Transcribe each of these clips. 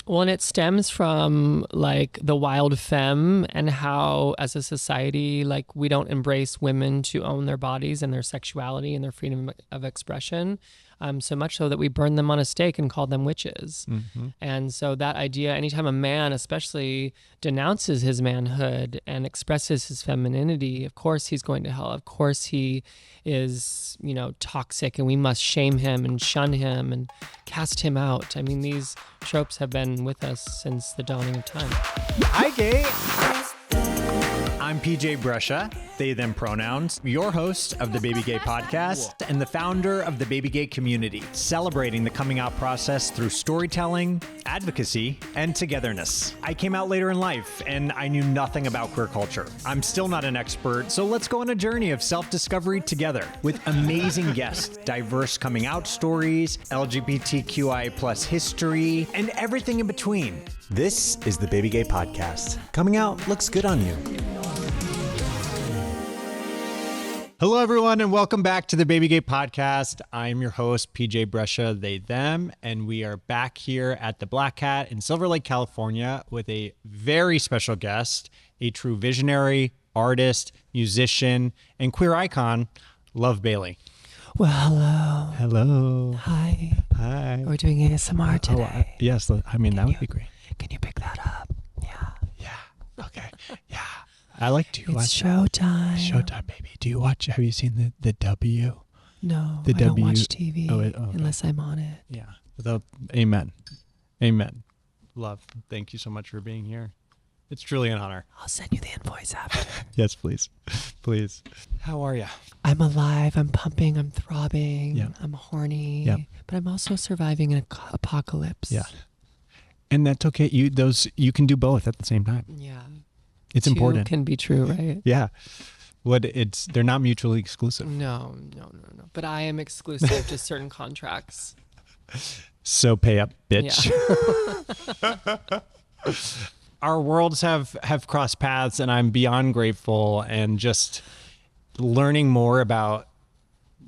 Well, and it stems from like the wild femme and how as a society, like we don't embrace women to own their bodies and their sexuality and their freedom of expression. So much so that we burn them on a stake and call them witches. Mm-hmm. And so that idea, anytime a man especially denounces his manhood and expresses his femininity, of course he's going to hell. Of course he is, toxic, and we must shame him and shun him and cast him out. I mean, these tropes have been with us since the dawning of time. Hi, gay. I'm PJ Brescia, they, them pronouns, your host of the BabyGay Podcast and the founder of the BabyGay community, celebrating the coming out process through storytelling, advocacy, and togetherness. I came out later in life and I knew nothing about queer culture. I'm still not an expert, so let's go on a journey of self-discovery together with amazing guests, diverse coming out stories, LGBTQI plus history, and everything in between. This is the BabyGay Podcast. Coming out looks good on you. Hello, everyone, and welcome back to the BabyGay Podcast. I'm your host, PJ Brescia, they, them, and we are back here at the Black Cat in Silver Lake, California with a very special guest, a true visionary, artist, musician, and queer icon, Love Bailey. Well, hello. Hello. Hi. Hi. We're doing ASMR today. Yes, I mean, that would be great. Can you pick that up? Yeah. Yeah. Okay. Yeah. I like to watch. It's showtime. Showtime, baby. Have you seen the W? No, The I don't W. watch TV Okay. unless I'm on it. Yeah. Amen. Amen. Love. Thank you so much for being here. It's truly an honor. I'll send you the invoice after. Yes, please. Please. How are you? I'm alive. I'm pumping. I'm throbbing. Yeah. I'm horny. Yeah. But I'm also surviving an apocalypse. Yeah. And that's okay. You can do both at the same time. Yeah. It's Two important. Can be true, right? Yeah. They're not mutually exclusive. No. But I am exclusive to certain contracts. So pay up, bitch. Yeah. Our worlds have crossed paths, and I'm beyond grateful, and just learning more about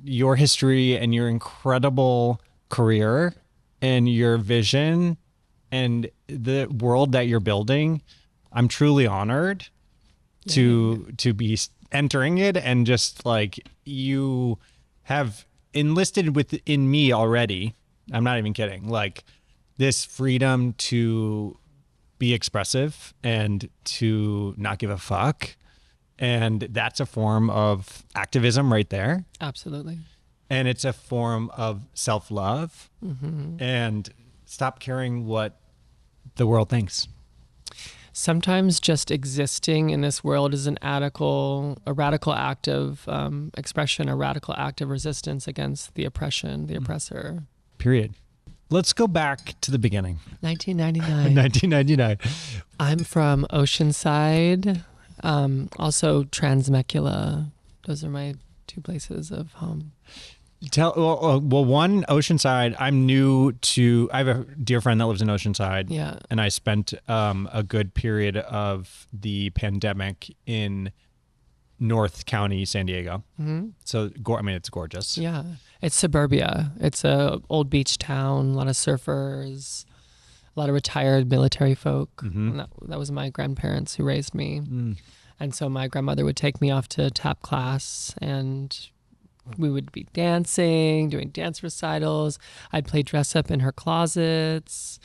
your history and your incredible career and your vision and the world that you're building. I'm truly honored to be entering it, and just like you have enlisted within me already. I'm not even kidding. Like this freedom to be expressive and to not give a fuck. And that's a form of activism right there. Absolutely. And it's a form of self-love. Mm-hmm. And stop caring what the world thinks. Sometimes just existing in this world is a radical act of expression, a radical act of resistance against the oppression, the oppressor. Period. Let's go back to the beginning. 1999. 1999. I'm from Oceanside, also Transmecula. Those are my two places of home. One, Oceanside, I have a dear friend that lives in Oceanside. Yeah. And I spent a good period of the pandemic in North County, San Diego. Mm-hmm. So, it's gorgeous. Yeah. It's suburbia. It's a old beach town, a lot of surfers, a lot of retired military folk. Mm-hmm. And that was my grandparents who raised me. Mm. And so my grandmother would take me off to tap class, and we would be dancing, doing dance recitals. I'd play dress up in her closets.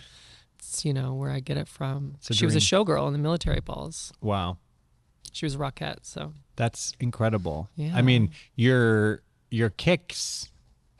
It's, where I get it from. She was a showgirl in the military balls. Wow. She was a rockette, so. That's incredible. Yeah. I mean, your kicks,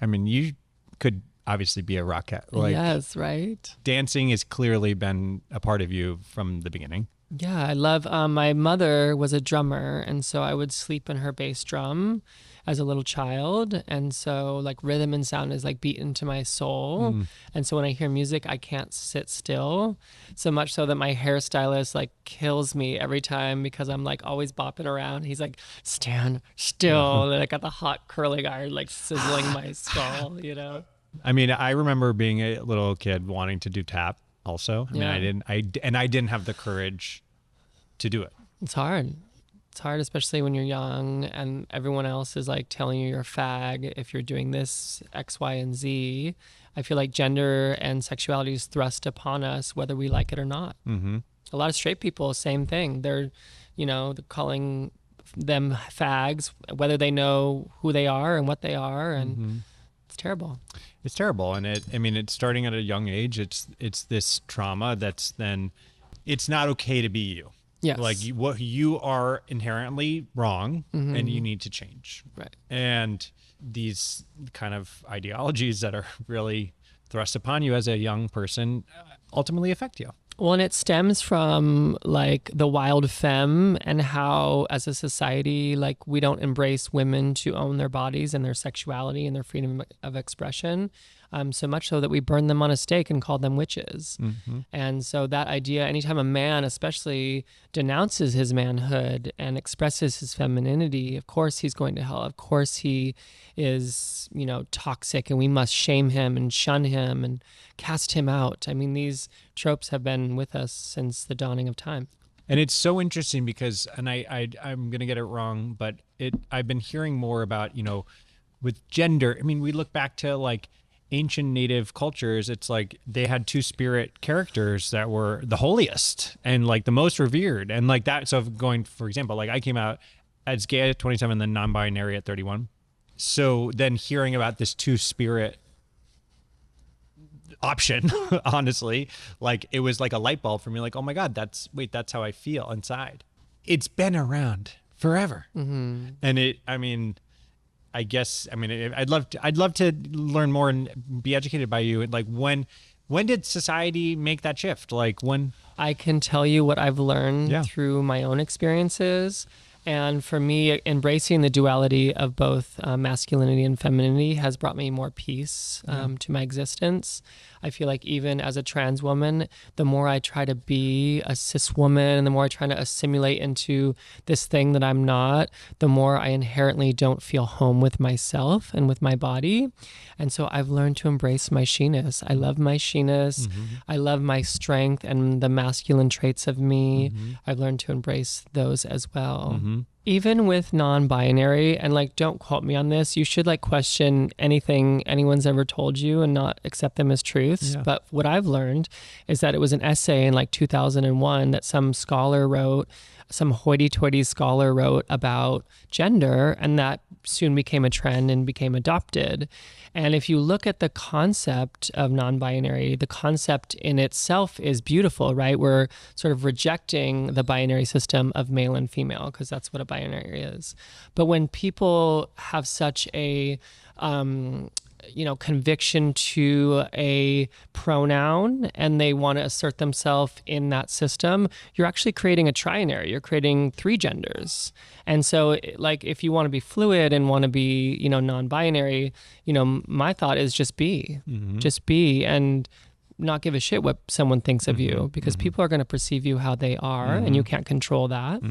you could obviously be a rockette. Yes, right? Dancing has clearly been a part of you from the beginning. Yeah, I love, my mother was a drummer, and so I would sleep in her bass drum as a little child. And so like rhythm and sound is like beat into my soul. Mm. And so when I hear music, I can't sit still, so much so that my hairstylist like kills me every time because I'm like always bopping around. He's like, stand still. And I got the hot curling iron like sizzling my skull, I remember being a little kid wanting to do tap also. I didn't have the courage to do it. It's hard. It's hard, especially when you're young and everyone else is like telling you you're a fag if you're doing this X, Y, and Z. I feel like gender and sexuality is thrust upon us whether we like it or not. Mm-hmm. A lot of straight people, same thing. They're calling them fags, whether they know who they are and what they are, and it's terrible. It's terrible, and it's starting at a young age. It's this trauma that's then, it's not okay to be you. Yes. Like you are inherently wrong, and you need to change. Right. And these kind of ideologies that are really thrust upon you as a young person ultimately affect you. Well, and it stems from like the wild femme and how as a society, like we don't embrace women to own their bodies and their sexuality and their freedom of expression. So much so that we burn them on a stake and call them witches. And so that idea, anytime a man especially denounces his manhood and expresses his femininity, of course he's going to hell. Of course he is, toxic, and we must shame him and shun him and cast him out. I mean, these tropes have been with us since the dawning of time. And it's so interesting because, and I'm going to get it wrong, but I've been hearing more about, with gender. I mean, we look back to like ancient native cultures. It's like they had two-spirit characters that were the holiest and like the most revered. And like that, so going, for example, like I came out as gay at 27, then non-binary at 31. So then hearing about this two-spirit option, honestly, like it was like a light bulb for me, like, oh my God, that's how I feel inside. It's been around forever. And I'd love to learn more and be educated by you. Like when did society make that shift? Like when? I can tell you what I've learned through my own experiences. And for me, embracing the duality of both masculinity and femininity has brought me more peace to my existence. I feel like even as a trans woman, the more I try to be a cis woman and the more I try to assimilate into this thing that I'm not, the more I inherently don't feel home with myself and with my body. And so I've learned to embrace my she-ness. I love my she-ness. I love my strength and the masculine traits of me. I've learned to embrace those as well. Even with non-binary, and like, don't quote me on this, you should like question anything anyone's ever told you and not accept them as truths. But what I've learned is that it was an essay in like 2001 that some hoity-toity scholar wrote about gender, and that soon became a trend and became adopted. And if you look at the concept of non-binary, the concept in itself is beautiful, right? We're sort of rejecting the binary system of male and female because that's what a binary is. But when people have such a conviction to a pronoun and they want to assert themselves in that system, you're actually creating a trinary. You're creating three genders. And so like if you want to be fluid and want to be, non-binary, my thought is just be. Just be and not give a shit what someone thinks of you, because people are going to perceive you how they are and you can't control that.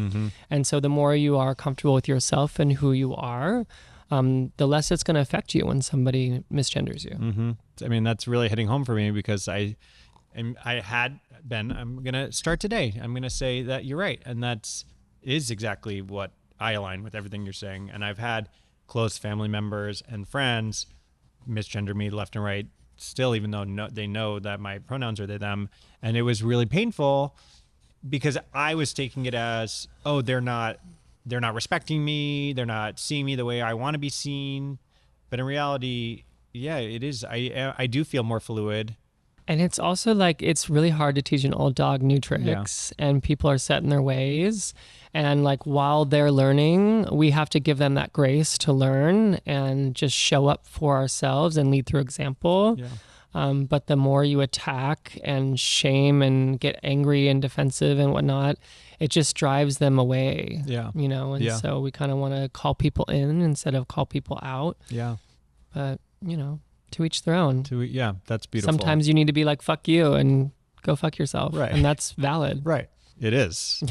And so the more you are comfortable with yourself and who you are, the less it's going to affect you when somebody misgenders you. I mean, that's really hitting home for me because I'm going to start today. I'm going to say that you're right. And is exactly what I align with everything you're saying. And I've had close family members and friends misgender me left and right still, even though they know that my pronouns are they, them. And it was really painful because I was taking it as, oh, they're not respecting me. They're not seeing me the way I want to be seen. But in reality, yeah, it is. I do feel more fluid. And it's also like, it's really hard to teach an old dog new tricks, and people are set in their ways. And like, while they're learning, we have to give them that grace to learn and just show up for ourselves and lead through example. But the more you attack and shame and get angry and defensive and whatnot, it just drives them away. So we kind of want to call people in instead of call people out. But to each their own. That's beautiful. Sometimes you need to be like, fuck you and go fuck yourself. Right. And that's valid. Right. It is.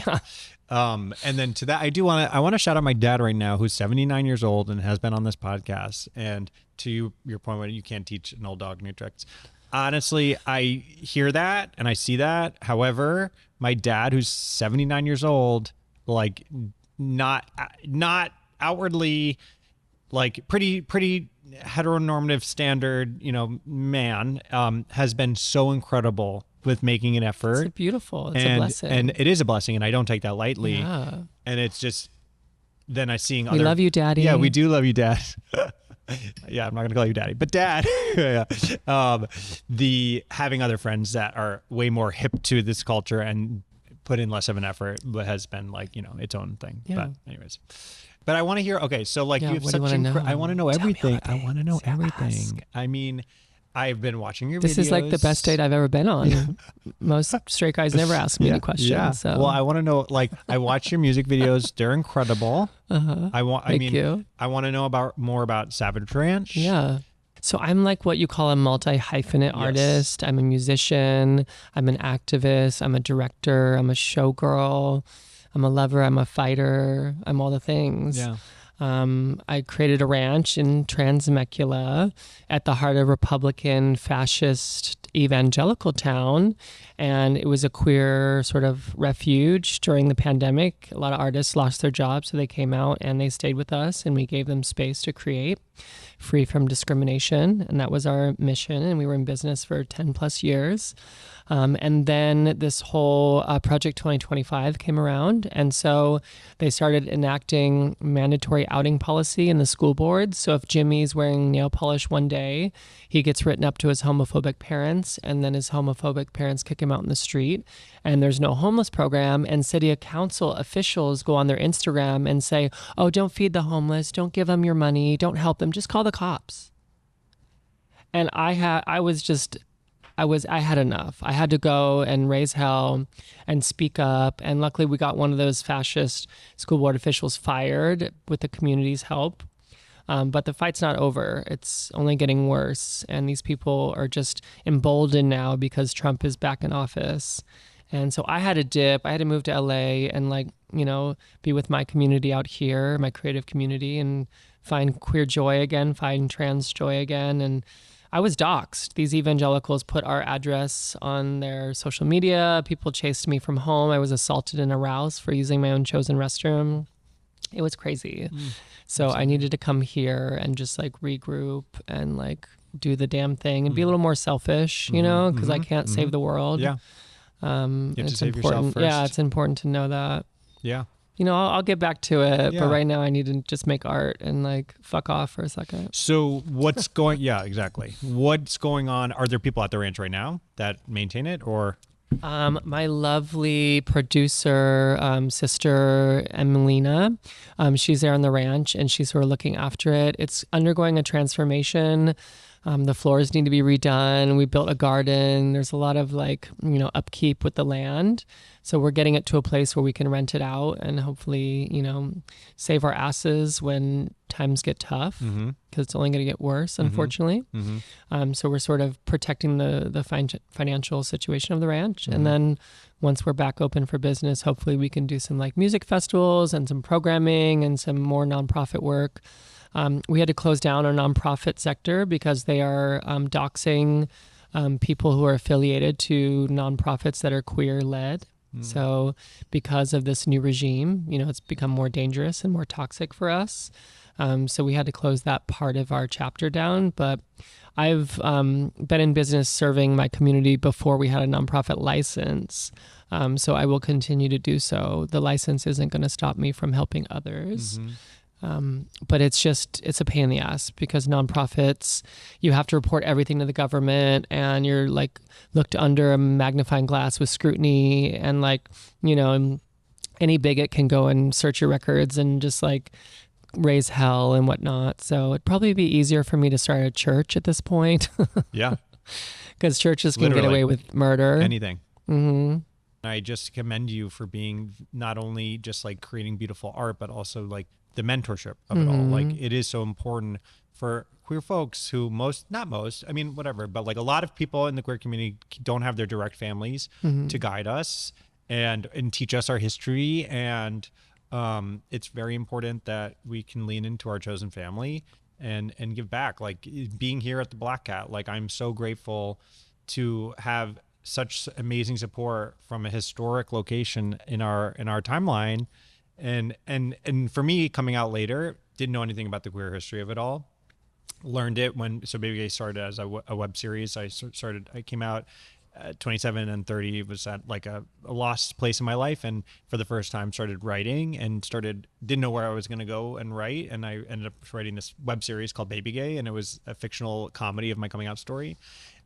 And then to that, I want to shout out my dad right now, who's 79 years old and has been on this podcast. And to your point, when you can't teach an old dog new tricks. Honestly, I hear that and I see that. However, my dad, who's 79 years old, like not outwardly like pretty heteronormative standard, man, has been so incredible with making an effort. It's beautiful. It's a blessing. And it is a blessing, and I don't take that lightly. Yeah. And it's just, then I seeing We love you, Daddy. Yeah, we do love you, Dad. Yeah, I'm not gonna call you Daddy, but Dad. Yeah. The having other friends that are way more hip to this culture and put in less of an effort, but has been like, its own thing. Yeah. But anyways, but I want to hear. Okay, so like Yeah, you have what do you such. wanna know? I want to know everything. I things. want to know Ask. everything. I mean, I've been watching your videos. This is like the best date I've ever been on. Most straight guys never ask me any questions. Yeah. So. Well, I want to know. Like, I watch your music videos. They're incredible. Uh-huh. I Thank you. I want to know more about Savage Ranch. Yeah. So I'm like what you call a multi-hyphenate artist. I'm a musician. I'm an activist. I'm a director. I'm a showgirl. I'm a lover. I'm a fighter. I'm all the things. Yeah. I created a ranch in Transmecula at the heart of Republican, fascist, evangelical town. And it was a queer sort of refuge during the pandemic. A lot of artists lost their jobs, so they came out and they stayed with us, and we gave them space to create, free from discrimination. And that was our mission. And we were in business for 10 plus years. And then this whole Project 2025 came around. And so they started enacting mandatory outing policy in the school boards. So if Jimmy's wearing nail polish one day, he gets written up to his homophobic parents, and then his homophobic parents kick him out in the street. And there's no homeless program. And city council officials go on their Instagram and say, oh, don't feed the homeless. Don't give them your money. Don't help them. Just call the cops. And I had enough. I had to go and raise hell and speak up. And luckily we got one of those fascist school board officials fired with the community's help. But the fight's not over. It's only getting worse. And these people are just emboldened now because Trump is back in office. And so I had to dip. I had to move to LA and be with my community out here, my creative community, and find queer joy again, find trans joy again. And I was doxxed. These evangelicals put our address on their social media. People chased me from home. I was assaulted and aroused for using my own chosen restroom. It was crazy. So I needed to come here and just regroup and do the damn thing and be a little more selfish, because I can't save the world. Yeah. You have to save yourself first. Yeah, it's important to know that. Yeah. I'll get back to it, Yeah. but right now I need to just make art and fuck off for a second. So what's going? Yeah, exactly. What's going on? Are there people at the ranch right now that maintain it, or? My lovely producer, sister Emelina, she's there on the ranch and she's sort of looking after it. It's undergoing a transformation. The floors need to be redone. We built a garden. There's a lot of upkeep with the land. So we're getting it to a place where we can rent it out and hopefully, save our asses when times get tough, because it's only going to get worse, unfortunately. So we're sort of protecting the financial situation of the ranch. And then once we're back open for business, hopefully we can do some music festivals and some programming and some more nonprofit work. We had to close down our nonprofit sector because they are doxing people who are affiliated to nonprofits that are queer-led. So because of this new regime, it's become more dangerous and more toxic for us. So we had to close that part of our chapter down. But I've been in business serving my community before we had a nonprofit license. So I will continue to do so. The license isn't going to stop me from helping others. But it's a pain in the ass because nonprofits, you have to report everything to the government and you're looked under a magnifying glass with scrutiny and any bigot can go and search your records and just raise hell and whatnot. So it'd probably be easier for me to start a church at this point. Yeah. Because churches can get away with murder. Anything. I just commend you for being not only just creating beautiful art, but also the mentorship of it all. It is so important for queer folks who not most, whatever, but a lot of people in the queer community don't have their direct families to guide us and teach us our history. And it's very important that we can lean into our chosen family and give back. Being here at the Black Cat, I'm so grateful to have such amazing support from a historic location in our timeline. And for me, coming out later, didn't know anything about the queer history of it all. Learned it so BabyGay started as a web series. I came out at 27 and 30, was at like a lost place in my life, and for the first time started writing and didn't know where I was going to go and write, and I ended up writing this web series called BabyGay, and it was a fictional comedy of my coming out story.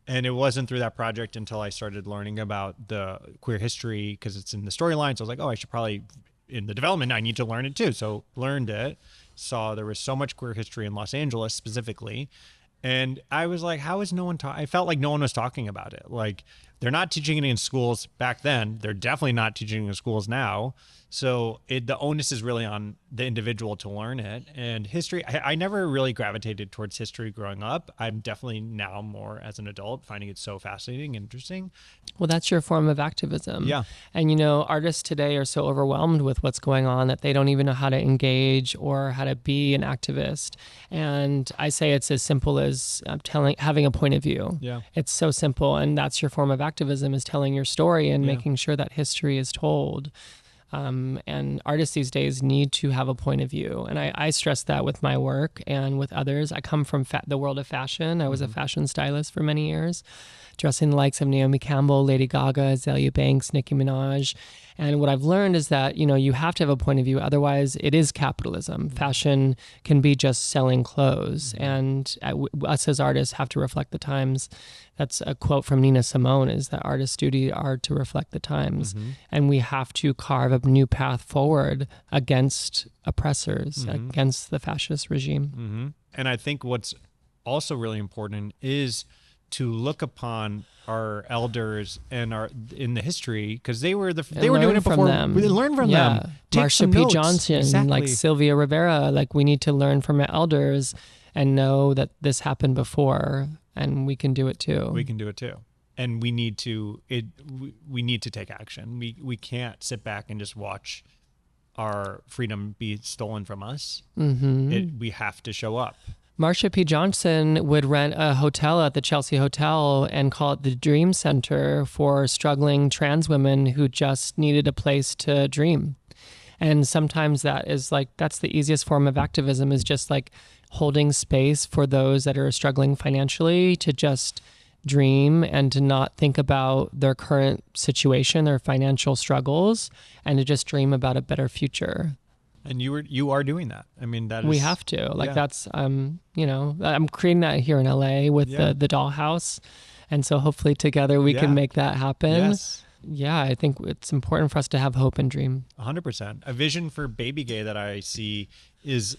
And it wasn't through that project until I started learning about the queer history, because it's in the storyline. So I was like, oh, I should probably, in the development, I need to learn it too. So learned it, saw there was so much queer history in Los Angeles specifically. And I was like, how is no one I felt like no one was talking about it. Like, they're not teaching it in schools back then. They're definitely not teaching it in schools now. So the onus is really on the individual to learn it. And history, I never really gravitated towards history growing up. I'm definitely now more as an adult finding it so fascinating and interesting. Well, that's your form of activism. Yeah. And, artists today are so overwhelmed with what's going on that they don't even know how to engage or how to be an activist. And I say it's as simple as having a point of view. Yeah. It's so simple. And that's your form of activism, is telling your story and making sure that history is told. And artists these days need to have a point of view. And I stress that with my work and with others. I come from the world of fashion. I was a fashion stylist for many years, dressing the likes of Naomi Campbell, Lady Gaga, Azalea Banks, Nicki Minaj. And what I've learned is that, you have to have a point of view. Otherwise, it is capitalism. Fashion can be just selling clothes. And us as artists have to reflect the times. That's a quote from Nina Simone, is that artists' duty are to reflect the times. And we have to carve a new path forward against oppressors, against the fascist regime. And I think what's also really important is to look upon our elders and in the history, because they were doing it before. We learn from them. Marsha P. Johnson, like Sylvia Rivera, like we need to learn from our elders and know that this happened before, and we can do it too. We can do it too. And we need to take action. We can't sit back and just watch our freedom be stolen from us. We have to show up. Marsha P. Johnson would rent a hotel at the Chelsea Hotel and call it the Dream Center for struggling trans women who just needed a place to dream. And sometimes that's the easiest form of activism, is just like holding space for those that are struggling financially to just dream and to not think about their current situation, their financial struggles, and to just dream about a better future. And you are doing that. I mean, we have to. That's I'm creating that here in LA with the DollHaus, and so hopefully together we can make that happen. Yes. Yeah, I think it's important for us to have hope and dream. 100%. A vision for BabyGay that I see is,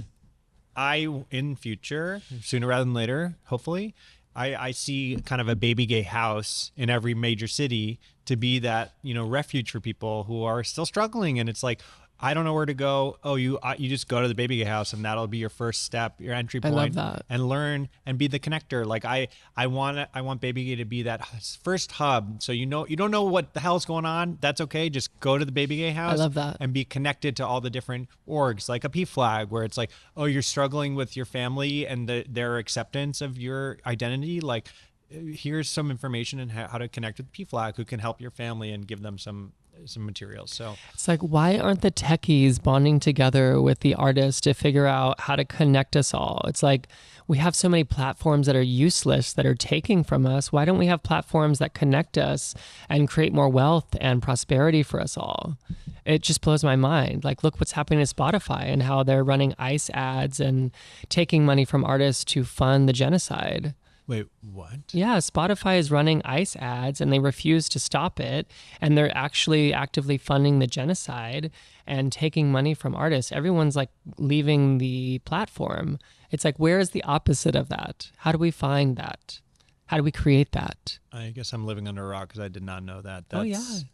in future, sooner rather than later, hopefully, I see kind of a BabyGay house in every major city to be that, refuge for people who are still struggling. And it's like, I don't know where to go. Oh, you just go to the BabyGay house, and that'll be your first step, your entry point. I love that. And learn and be the connector. Like I want BabyGay to be that first hub. So you don't know what the hell's going on. That's okay. Just go to the BabyGay house. I love that. And be connected to all the different orgs, like a PFLAG, where it's like, oh, you're struggling with your family and their acceptance of your identity. Like, here's some information on how to connect with PFLAG, who can help your family and give them some materials. So it's like, why aren't the techies bonding together with the artists to figure out how to connect us all? It's like, we have so many platforms that are useless, that are taking from us. Why don't we have platforms that connect us and create more wealth and prosperity for us all? It just blows my mind. Like, look what's happening to Spotify and how they're running ICE ads and taking money from artists to fund the genocide. Wait, what? Yeah, Spotify is running ICE ads and they refuse to stop it. And they're actually actively funding the genocide and taking money from artists. Everyone's like leaving the platform. It's like, where is the opposite of that? How do we find that? How do we create that? I guess I'm living under a rock because I did not know that. That's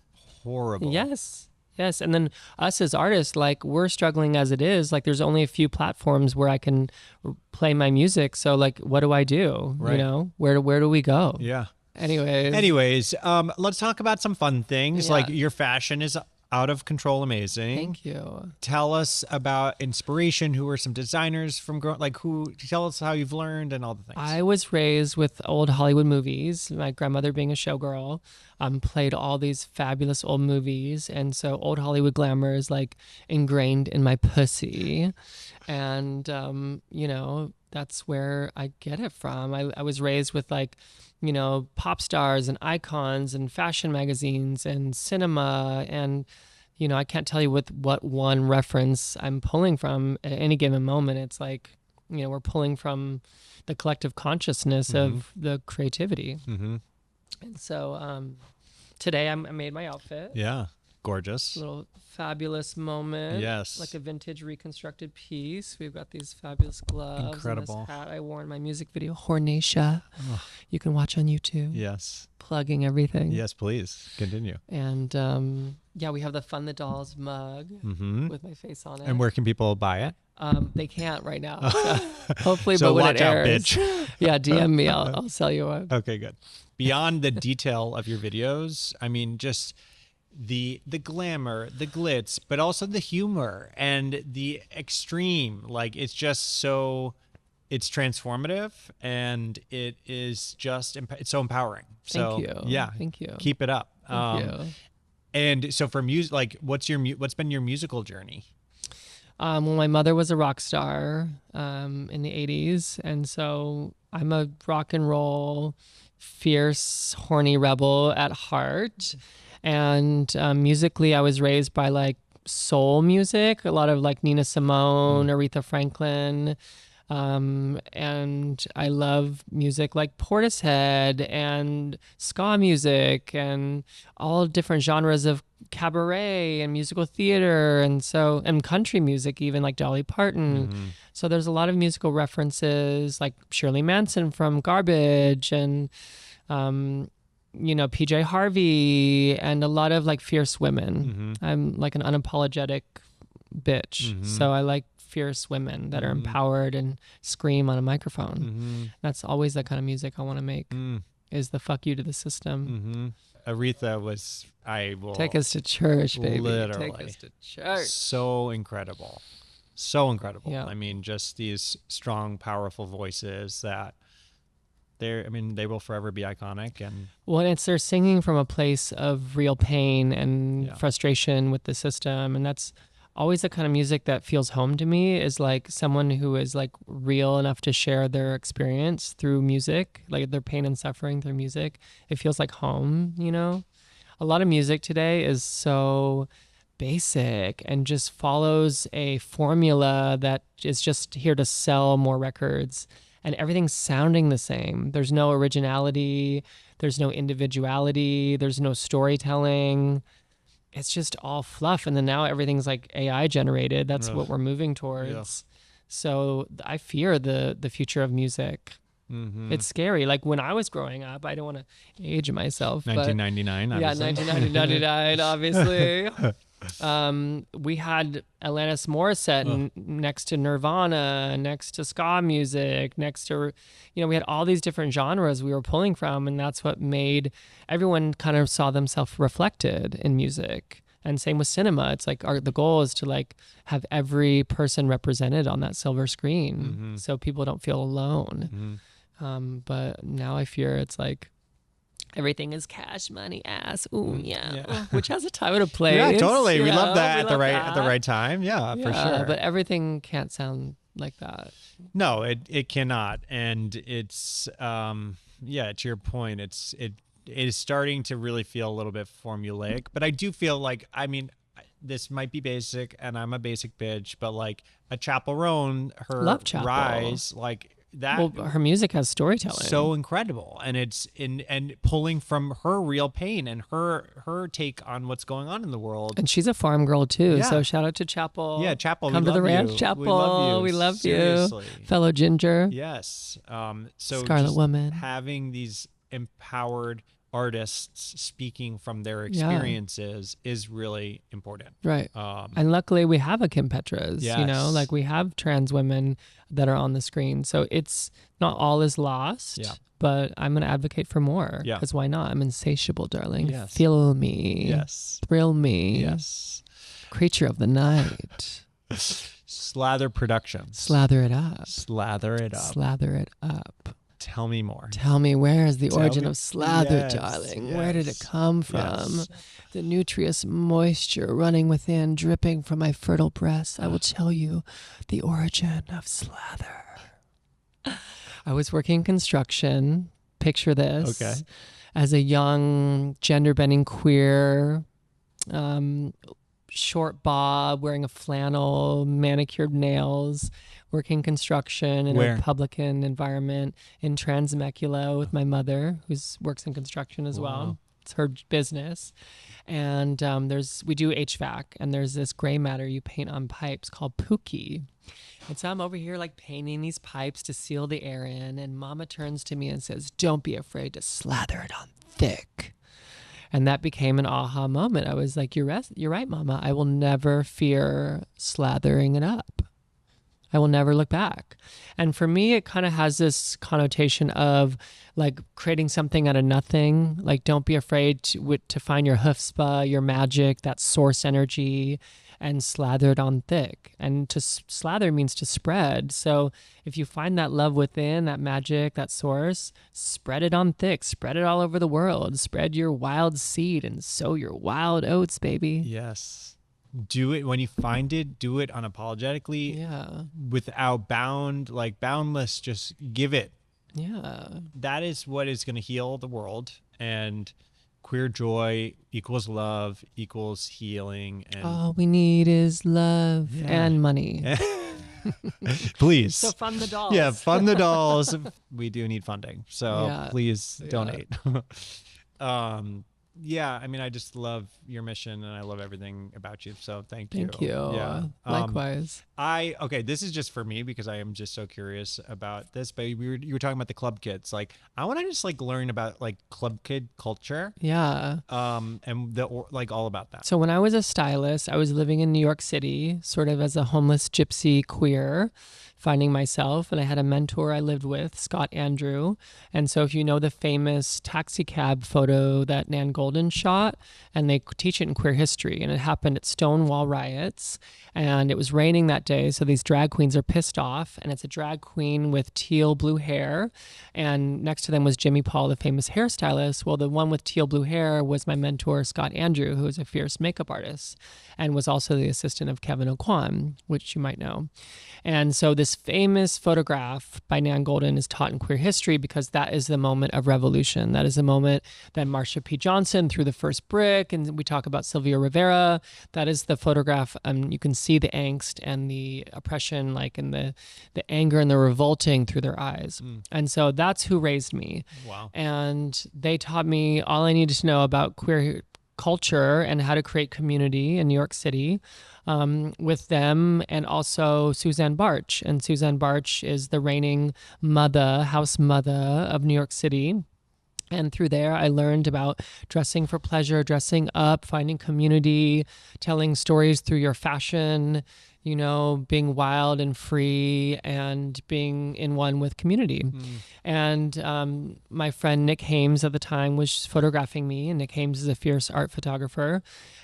horrible. Yes. And then us as artists, like, we're struggling as it is. Like, there's only a few platforms where I can play my music. So like, what do I do? Right. Where do we go? Yeah. Anyways, let's talk about some fun things. Like, your fashion is out of control amazing. Thank you. Tell us about inspiration. Who are some designers from tell us how you've learned and all the things. I was raised with old Hollywood movies, my grandmother being a showgirl. played all these fabulous old movies. And so old Hollywood glamour is like ingrained in my pussy. And, you know, that's where I get it from. I was raised with like, you know, pop stars and icons and fashion magazines and cinema. And, you know, I can't tell you what one reference I'm pulling from at any given moment. It's like, you know, we're pulling from the collective consciousness of the creativity. And so today I made my outfit. Yeah. Gorgeous. Little fabulous moment. Yes. Like a vintage reconstructed piece. We've got these fabulous gloves. Incredible. And this hat I wore in my music video, Hornacia. You can watch on YouTube. Yes. Plugging everything. Yes, please. Continue. And yeah, we have the Fund the DollHaus mug with my face on it. And where can people buy it? They can't right now. So hopefully, So but when watch it airs, out, bitch. Yeah, DM me. I'll sell you one. Okay, good. Beyond the detail of your videos, I mean, just the glamour, the glitz, but also the humor and the extreme. Like, it's just so, it's transformative, and it is just, it's so empowering. Thank you. Yeah. Thank you. Keep it up. Thank you. And so for music, like, what's been your musical journey? Well, my mother was a rock star in the 80s. And so I'm a rock and roll, fierce, horny rebel at heart. And musically, I was raised by like soul music, a lot of like Nina Simone, Aretha Franklin. And I love music like Portishead and ska music and all different genres of cabaret and musical theater, and country music, even like Dolly Parton. So there's a lot of musical references like Shirley Manson from Garbage, and you know, PJ Harvey, and a lot of like fierce women. I'm like an unapologetic bitch. So I like fierce women that are empowered and scream on a microphone. That's always the kind of music I want to make, is the fuck you to the system. Aretha was, I will take us to church, baby. Literally. Take us to church. So incredible. So incredible. Yeah. I mean, just these strong, powerful voices that they will forever be iconic. And well, they're singing from a place of real pain and frustration with the system. And that's always the kind of music that feels home to me, is like someone who is like real enough to share their experience through music, like their pain and suffering through music. It feels like home, you know? A lot of music today is so basic and just follows a formula that is just here to sell more records, and everything's sounding the same. There's no originality, there's no individuality, there's no storytelling. It's just all fluff. And then now everything's like AI generated. That's what we're moving towards. So I fear the future of music. It's scary. Like when I was growing up, I don't want to age myself. 1999, but, yeah, 1999, obviously. We had Alanis Morissette next to Nirvana, next to ska music, next to, you know, we had all these different genres we were pulling from, and that's what made everyone kind of saw themselves reflected in music. And same with cinema. It's like the goal is to like have every person represented on that silver screen, so people don't feel alone. But now I fear it's like everything is cash money ass. Ooh, yeah. Which has a time to play. Yeah, totally. We love that at the right time. Yeah, for sure. But everything can't sound like that. No, it cannot. And it's to your point, it is starting to really feel a little bit formulaic. But I do feel like, I mean, this might be basic, and I'm a basic bitch, but like a Chappell Roan, her Love Chappell. rise, like that. Well, her music has storytelling. So incredible. And it's and pulling from her real pain and her take on what's going on in the world. And she's a farm girl too. Yeah. So shout out to Chappell. Yeah, Chappell. Come to the ranch, you. Chappell. We love you. We love Seriously. you. Fellow Ginger. Yes. So Scarlet just Woman. having these empowered artists speaking from their experiences is really important. Right. And luckily we have a Kim Petras, you know, like we have trans women that are on the screen. So it's not all is lost, but I'm going to advocate for more. Yeah. Because why not? I'm insatiable, darling. Yes. Feel me. Yes. Thrill me. Yes. Creature of the night. Slather Productions. Slather it up. Slather it up. Slather it up. Tell me more. Tell me, where is the origin of slather, Yes, darling? Where did it come from? Yes. The nutritious moisture running within, dripping from my fertile breast. I will tell you the origin of slather. I was working construction. Picture this. Okay. As a young, gender-bending queer, short bob, wearing a flannel, manicured nails, working construction in Where? a Republican environment in Transmecula with my mother, who works in construction as well. It's her business. And we do HVAC, and there's this gray matter you paint on pipes called pookie. And so I'm over here like painting these pipes to seal the air in, and Mama turns to me and says, "Don't be afraid to slather it on thick." And that became an aha moment. I was like, you're right, Mama. I will never fear slathering it up. I will never look back. And for me, it kind of has this connotation of like creating something out of nothing. Like, don't be afraid to find your chutzpah, your magic, that source energy, and slather it on thick. And to slather means to spread. So if you find that love within, that magic, that source, spread it on thick, spread it all over the world, spread your wild seed and sow your wild oats, baby. Yes. Do it when you find it, do it unapologetically. Yeah. Without boundless, just give it. Yeah. That is what is going to heal the world. And queer joy equals love equals healing. And All we need is love and money. please. So fund the dolls. Yeah, fund the dolls. We do need funding. So Yeah. please donate. Yeah, I mean, I just love your mission and I love everything about you. So thank you. Thank you. Yeah. Likewise. Okay, this is just for me because I am just so curious about this. But you were talking about the club kids. Like, I want to just like learn about like club kid culture. Yeah. And all about that. So when I was a stylist, I was living in New York City, sort of as a homeless gypsy queer, finding myself. And I had a mentor I lived with, Scott Andrew. And so if you know the famous taxi cab photo that Nan Golden shot, and they teach it in queer history, and it happened at Stonewall riots, and it was raining that day. So these drag queens are pissed off, and it's a drag queen with teal blue hair. And next to them was Jimmy Paul, the famous hairstylist. Well, the one with teal blue hair was my mentor, Scott Andrew, who is a fierce makeup artist and was also the assistant of Kevin O'Quan, which you might know. And so this famous photograph by Nan Golden is taught in queer history because that is the moment of revolution. That is the moment that Marsha P. Johnson threw the first brick, and we talk about Sylvia Rivera. That is the photograph. You can see the angst and the oppression, like in the anger and the revolting through their eyes. And so that's who raised me. Wow. And they taught me all I needed to know about queer culture and how to create community in New York City with them, and also Suzanne Bartsch. And Suzanne Bartsch is the reigning house mother of New York City. And through there, I learned about dressing for pleasure, dressing up, finding community, telling stories through your fashion, being wild and free and being in one with community. And my friend Nick Hames at the time was photographing me, and Nick Hames is a fierce art photographer.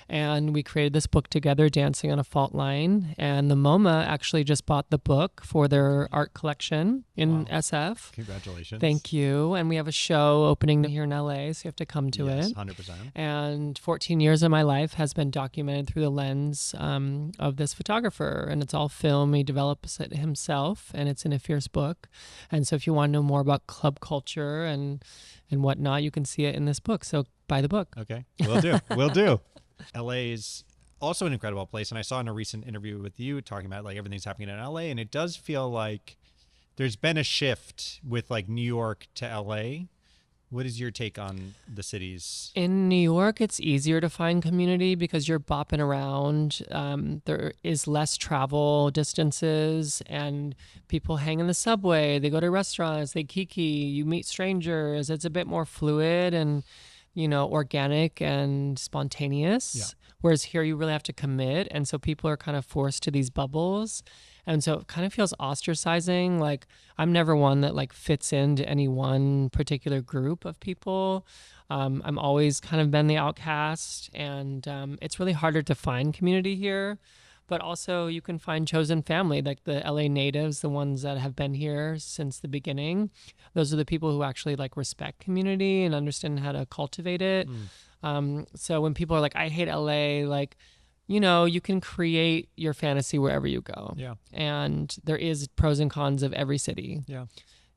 And we created this book together, Dancing on a Fault Line. And the MoMA actually just bought the book for their art collection in SF. Congratulations. Thank you. And we have a show opening here in LA, so you have to come to it. 100%. And 14 years of my life has been documented through the lens of this photographer. And it's all film. He develops it himself, and it's in a fierce book. And so if you want to know more about club culture and whatnot, you can see it in this book. So buy the book. Okay. Will do. LA is also an incredible place. And I saw in a recent interview with you talking about like everything's happening in LA. And it does feel like there's been a shift with like New York to LA. What is your take on the cities? In New York, it's easier to find community because you're bopping around. There is less travel distances, and people hang in the subway. They go to restaurants, they kiki, you meet strangers. It's a bit more fluid and, organic and spontaneous. Yeah. Whereas here you really have to commit. And so people are kind of forced to these bubbles. And so it kind of feels ostracizing. Like, I'm never one that like fits into any one particular group of people. I'm always kind of been the outcast, and it's really harder to find community here. But also you can find chosen family, like the LA natives, the ones that have been here since the beginning. Those are the people who actually like respect community and understand how to cultivate it. So when people are like, I hate LA, like, you know, you can create your fantasy wherever you go. Yeah. And there is pros and cons of every city. Yeah.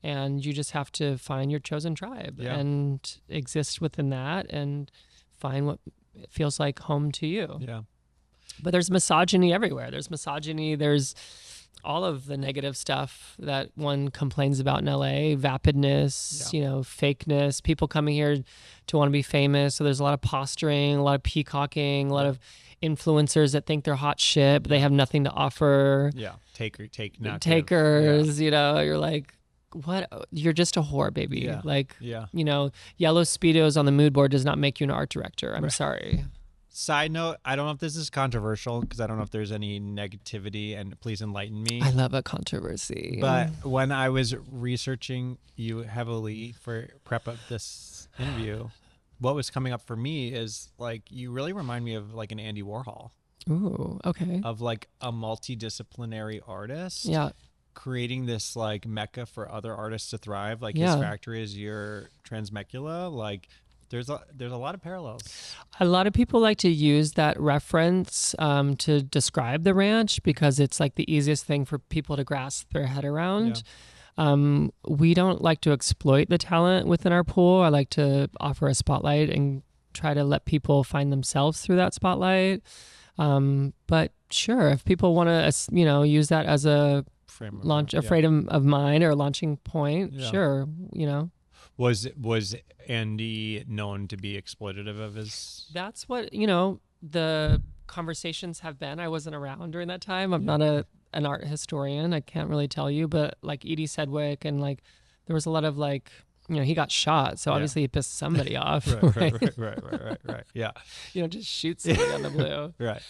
And you just have to find your chosen tribe and exist within that and find what it feels like home to you. Yeah. But there's misogyny everywhere. There's misogyny. There's all of the negative stuff that one complains about in LA, vapidness, you know, fakeness, people coming here to want to be famous. So there's a lot of posturing, a lot of peacocking, a lot of influencers that think they're hot shit, but they have nothing to offer. Yeah. Not takers, you know, you're like, what? You're just a whore, baby. Yeah. Like, you know, yellow Speedos on the mood board does not make you an art director. I'm sorry. Side note, I don't know if this is controversial because I don't know if there's any negativity, and please enlighten me. I love a controversy. But when I was researching you heavily for prep of this interview, what was coming up for me is like, you really remind me of like an Andy Warhol. Ooh, okay. Of like a multidisciplinary artist. Yeah. Creating this like mecca for other artists to thrive. Like his factory is your Transmecula. Like there's a lot of parallels. A lot of people like to use that reference to describe the ranch because it's like the easiest thing for people to grasp their head around. We don't like to exploit the talent within our pool. I like to offer a spotlight and try to let people find themselves through that spotlight. But sure, if people want to, you know, use that as a frame of mind or a launching point, sure, you know. Was Andy known to be exploitative of his? That's what, you know, the conversations have been. I wasn't around during that time. I'm not an art historian. I can't really tell you, but like Edie Sedgwick and like there was a lot of like, you know, he got shot, so obviously he pissed somebody off. Right. Yeah. You know, just shoot somebody on the blue. Right.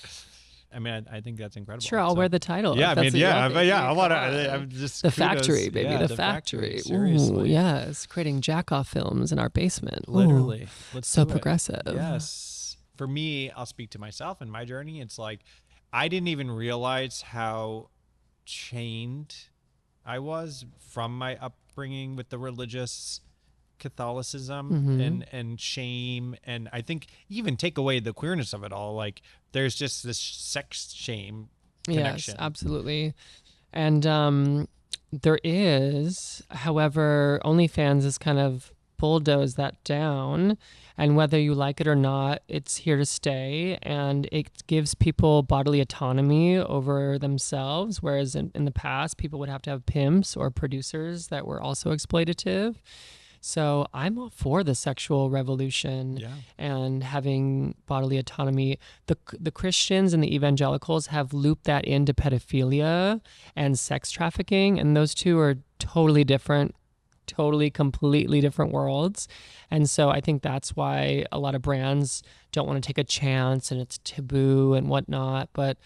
I mean, I think that's incredible. Sure, I'll wear the title. Yeah, I mean, I want to. I'm just the factory, baby. Yeah, the factory. Seriously. Ooh, yes, creating jack-off films in our basement. Literally, so progressive. Yes. For me, I'll speak to myself and my journey. It's like I didn't even realize how chained I was from my upbringing with the religious Catholicism and shame, and I think even take away the queerness of it all, like there's just this sex shame connection. Yes, absolutely. And there is, however, OnlyFans has kind of bulldozed that down, and whether you like it or not, it's here to stay, and it gives people bodily autonomy over themselves, whereas in the past people would have to have pimps or producers that were also exploitative. So I'm all for the sexual revolution and having bodily autonomy. The Christians and the evangelicals have looped that into pedophilia and sex trafficking, and those two are totally different, completely different worlds. And so I think that's why a lot of brands don't want to take a chance and it's taboo and whatnot. But,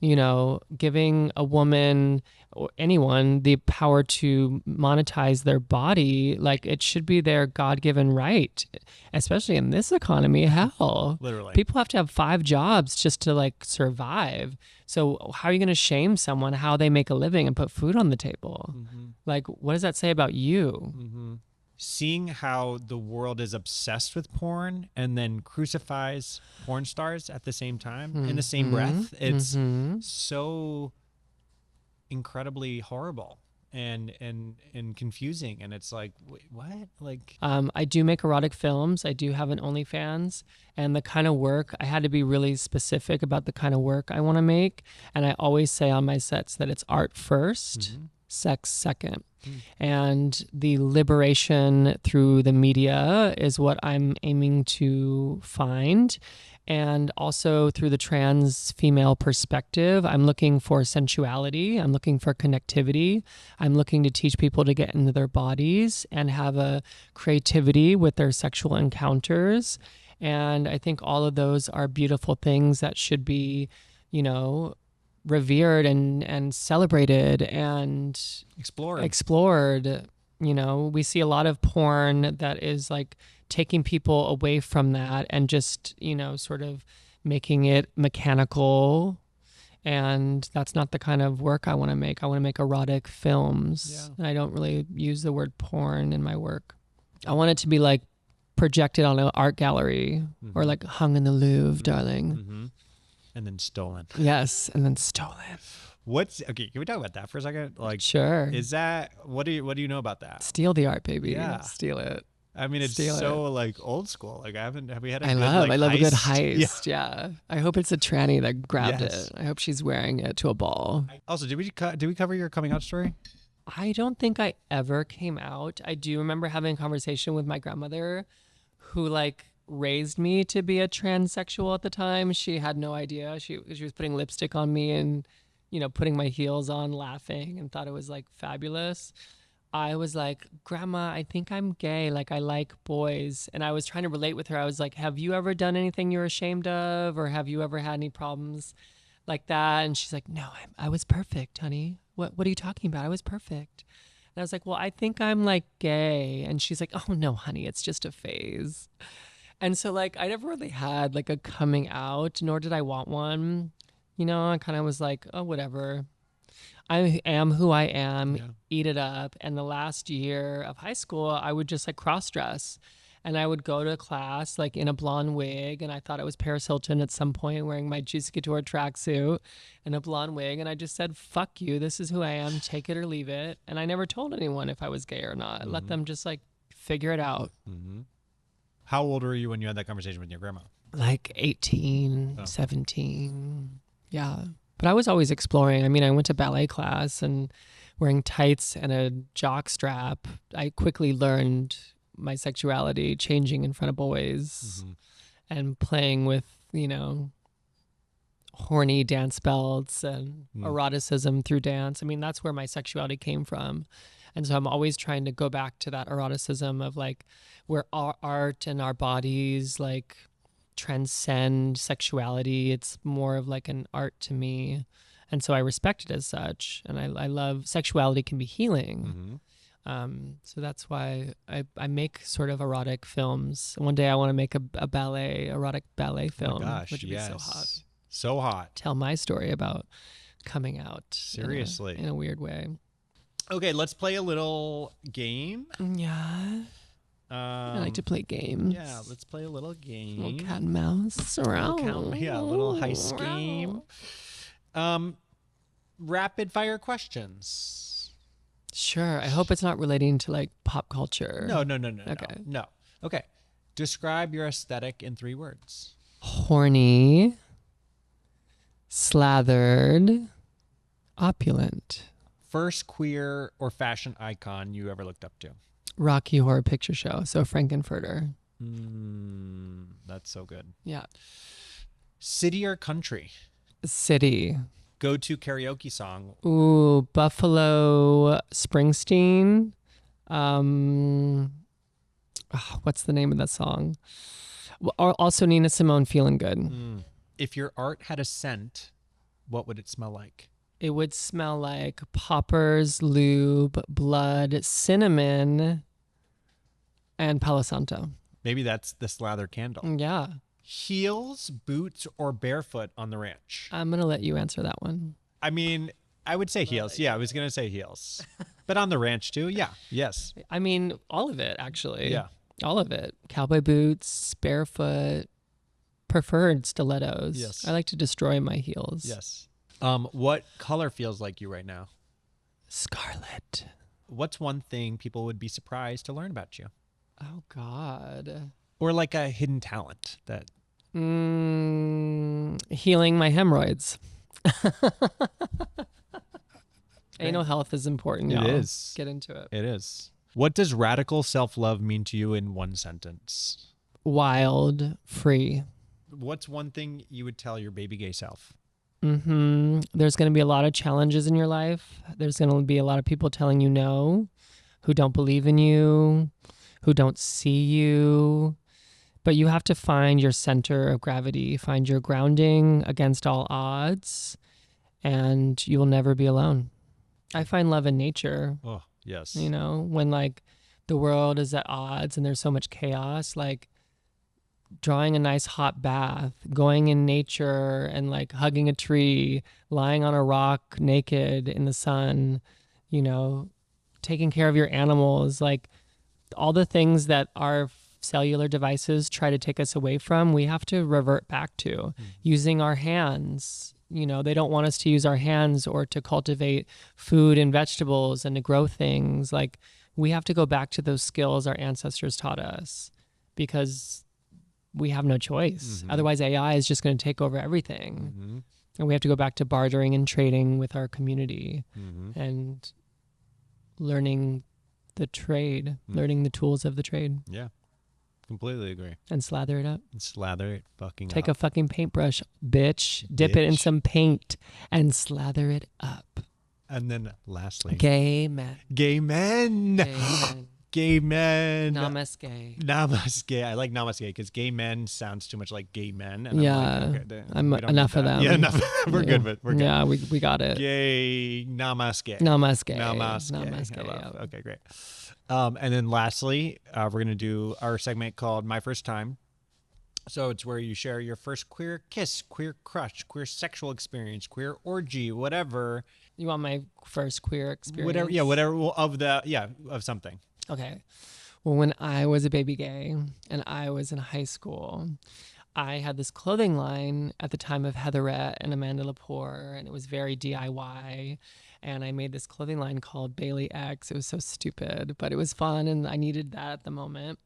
you know, giving a woman or anyone the power to monetize their body, like it should be their God-given right, especially in this economy. Hell, literally, people have to have 5 jobs just to like survive. So how are you going to shame someone how they make a living and put food on the table? Like, what does that say about you? Seeing how the world is obsessed with porn and then crucifies porn stars at the same time, in the same breath, it's so incredibly horrible and confusing. And it's like, wait, what? Like, I do make erotic films. I do have an OnlyFans, and the kind of work, I had to be really specific about the kind of work I want to make. And I always say on my sets that it's art first, sex second. And the liberation through the media is what I'm aiming to find. And also through the trans female perspective, I'm looking for sensuality. I'm looking for connectivity. I'm looking to teach people to get into their bodies and have a creativity with their sexual encounters. And I think all of those are beautiful things that should be, you know, revered and celebrated and explored. You know, we see a lot of porn that is like taking people away from that and just, you know, sort of making it mechanical And that's not the kind of work I want to make. I want to make erotic films. Yeah. And I don't really use the word porn in my work. I want it to be like projected on an art gallery or like hung in the Louvre, darling. And then stolen. Yes, and then stolen. Okay, can we talk about that for a second? Like, sure. Is that, what do you know about that? Steal the art, baby. Yeah. Steal it. I mean, it's Steal so like old school. Like have we had a I good, love like, a good heist? heist. Yeah. I hope it's a tranny that grabbed Yes. it. I hope she's wearing it to a ball. Also, did we cover your coming out story? I don't think I ever came out. I do remember having a conversation with my grandmother who like raised me to be a transsexual at the time. She had no idea. She was putting lipstick on me and, you know, putting my heels on, laughing, and thought it was like fabulous. I was like, Grandma, I think I'm gay. Like, I like boys. And I was trying to relate with her. I was like, have you ever done anything you're ashamed of? Or have you ever had any problems like that? And she's like, no, I was perfect, honey. What are you talking about? I was perfect. And I was like, well, I think I'm like gay. And she's like, oh, no, honey, it's just a phase. And so like, I never really had like a coming out, nor did I want one. You know, I kind of was like, oh, whatever. I am who I am, eat it up. And the last year of high school, I would just like cross dress. And I would go to class like in a blonde wig. And I thought it was Paris Hilton at some point wearing my Juicy Couture tracksuit and a blonde wig. And I just said, fuck you. This is who I am. Take it or leave it. And I never told anyone if I was gay or not. Let them just like figure it out. How old were you when you had that conversation with your grandma? Like 18, 17. Yeah. But I was always exploring. I mean, I went to ballet class and wearing tights and a jock strap, I quickly learned my sexuality changing in front of boys and playing with, you know, horny dance belts and eroticism through dance. I mean, that's where my sexuality came from. And so I'm always trying to go back to that eroticism of like where our art and our bodies like transcend sexuality. It's more of like an art to me. And so I respect it as such. And I love sexuality can be healing. So that's why I make sort of erotic films. One day I want to make a erotic ballet film, which would be so hot. So hot. Tell my story about coming out. Seriously. In a weird way. Okay, let's play a little game. Yeah. I like to play games. Yeah, let's play a little game. Little cat and mouse. Around. A little heist game. Rapid fire questions. Sure. I hope it's not relating to like pop culture. No. Okay. No. Okay. Describe your aesthetic in 3 words. Horny, slathered, opulent. First queer or fashion icon you ever looked up to? Rocky Horror Picture Show. So Frankenfurter. That's so good. Yeah. City or country? City. Go-to karaoke song? Ooh, Buffalo Springsteen. What's the name of that song? Also Nina Simone, Feeling Good. If your art had a scent, what would it smell like? It would smell like poppers, lube, blood, cinnamon, and Palo Santo. Maybe that's the slather candle. Yeah. Heels, boots, or barefoot on the ranch? I'm going to let you answer that one. I mean, I would say heels. Yeah, I was going to say heels. But on the ranch too? Yeah. Yes. I mean, all of it, actually. Yeah. All of it. Cowboy boots, barefoot, preferred stilettos. Yes. I like to destroy my heels. Yes. What color feels like you right now? Scarlet. What's one thing people would be surprised to learn about you? Oh, God. Or like a hidden talent that... Healing my hemorrhoids. Anal health is important, y'all. It is. Get into it. It is. What does radical self-love mean to you in one sentence? Wild, free. What's one thing you would tell your baby gay self? There's going to be a lot of challenges in your life. There's going to be a lot of people telling you no, who don't believe in you, who don't see you. But you have to find your center of gravity, find your grounding against all odds, and you will never be alone. I find love in nature. Oh, yes. You know, when like the world is at odds and there's so much chaos, like drawing a nice hot bath, going in nature and like hugging a tree, lying on a rock naked in the sun, you know, taking care of your animals, like all the things that our cellular devices try to take us away from, we have to revert back to using our hands. You know, they don't want us to use our hands or to cultivate food and vegetables and to grow things. Like, we have to go back to those skills our ancestors taught us because we have no choice. Otherwise, AI is just going to take over everything. And we have to go back to bartering and trading with our community and learning the trade, learning the tools of the trade. Yeah. Completely agree. And slather it up. And slather it fucking Take up. a fucking paintbrush, bitch. Dip it in some paint and slather it up. And then lastly, Gay men. Gay men. Gay men. Gay men. Namaste. Namaste. I like namaste because gay men sounds too much like gay men. And Yeah. I'm like, okay, I'm we don't enough need of that. them. Yeah, enough. We're good with it. We're good. Yeah, we got it. Gay namaste. Namaste. Namaste. Namaste. I love- Yeah. Okay, great. And then lastly, we're going to do our segment called My First Time. So it's where you share your first queer kiss, queer crush, queer sexual experience, queer orgy, whatever. You want my first queer experience? Whatever. Yeah, whatever of something. Okay. Well, when I was a baby gay and I was in high school, I had this clothing line at the time of Heatherette and Amanda Lepore, and it was very DIY. And I made this clothing line called Bailey X. It was so stupid, but it was fun, and I needed that at the moment.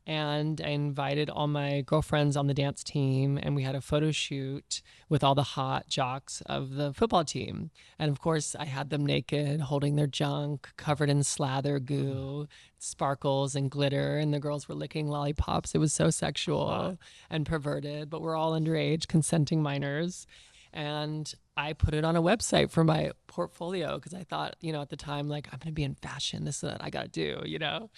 And I invited all my girlfriends on the dance team, and we had a photo shoot with all the hot jocks of the football team. And of course, I had them naked, holding their junk, covered in slather goo, sparkles and glitter, and the girls were licking lollipops. It was so sexual and perverted, but we're all underage, consenting minors. And I put it on a website for my portfolio because I thought, you know, at the time, like, I'm going to be in fashion. This is what I got to do, you know?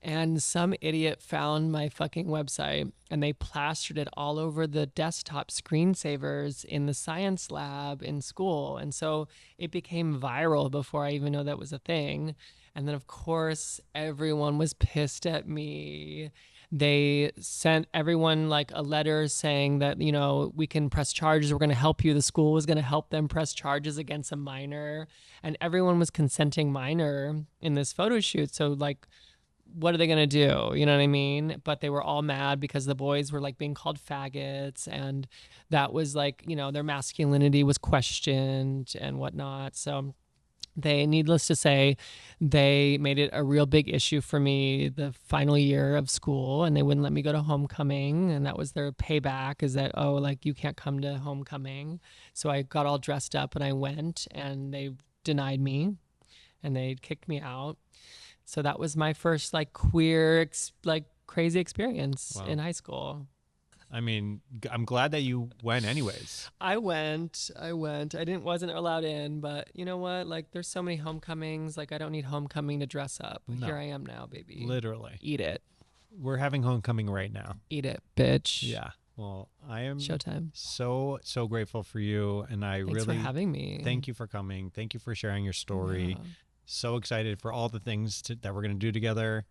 And some idiot found my fucking website and they plastered it all over the desktop screensavers in the science lab in school. And so it became viral before I even know that was a thing. And then, of course, everyone was pissed at me. They sent everyone like a letter saying that, you know, we can press charges. We're going to help you. The school was going to help them press charges against a minor. And everyone was consenting minor in this photo shoot. So, like, what are they going to do? You know what I mean? But they were all mad because the boys were like being called faggots. And that was like, you know, their masculinity was questioned and whatnot. So they, needless to say, they made it a real big issue for me the final year of school, and they wouldn't let me go to homecoming. And that was their payback, is that, oh, like, you can't come to homecoming. So I got all dressed up and I went, and they denied me and they kicked me out. So that was my first like queer, like crazy experience in high school. I mean, I'm glad that you went anyways. I went. I wasn't allowed in, but you know what? Like, there's so many homecomings. Like, I don't need homecoming to dress up. No. Here I am now, baby. Literally. Eat it. We're having homecoming right now. Eat it, bitch. Yeah. Well, I am Showtime. so grateful for you. And I Thanks really for having me. thank you for coming. Thank you for sharing your story. Yeah. So excited for all the things that we're going to do together.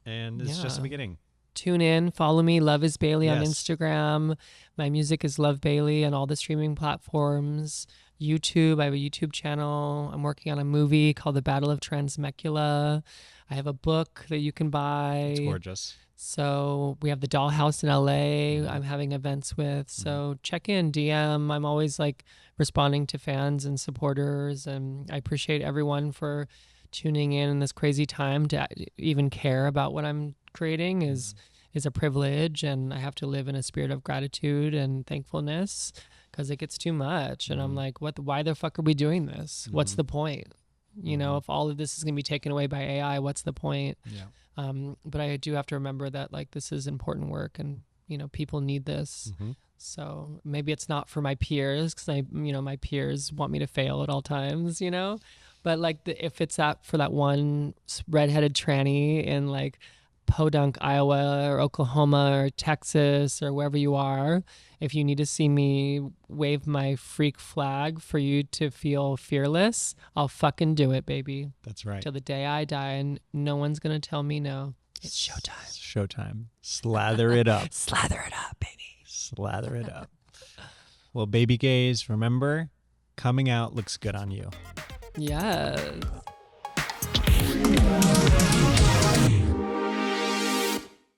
And it's just the beginning. Tune in, follow me, Love is Bailey on Yes. Instagram. My music is Love Bailey on all the streaming platforms. YouTube, I have a YouTube channel. I'm working on a movie called The Battle of Transmecula. I have a book that you can buy. It's gorgeous. So we have the DollHaus in LA I'm having events with. So check in, DM. I'm always like responding to fans and supporters. And I appreciate everyone for tuning in this crazy time. To even care about what I'm creating is a privilege. And I have to live in a spirit of gratitude and thankfulness because it gets too much. And I'm like, why the fuck are we doing this? What's the point? You know, if all of this is going to be taken away by AI, what's the point? Yeah. But I do have to remember that, like, this is important work and, you know, people need this. So maybe it's not for my peers because my peers want me to fail at all times, you know, but like if it's for that one redheaded tranny in like Podunk, Iowa or Oklahoma or Texas or wherever you are, if you need to see me wave my freak flag for you to feel fearless, I'll fucking do it, baby. That's right. Till the day I die, and no one's going to tell me no. It's showtime. Showtime. Slather it up. Slather it up, baby. Slather it up. Well, baby gays, remember, coming out looks good on you. Yes.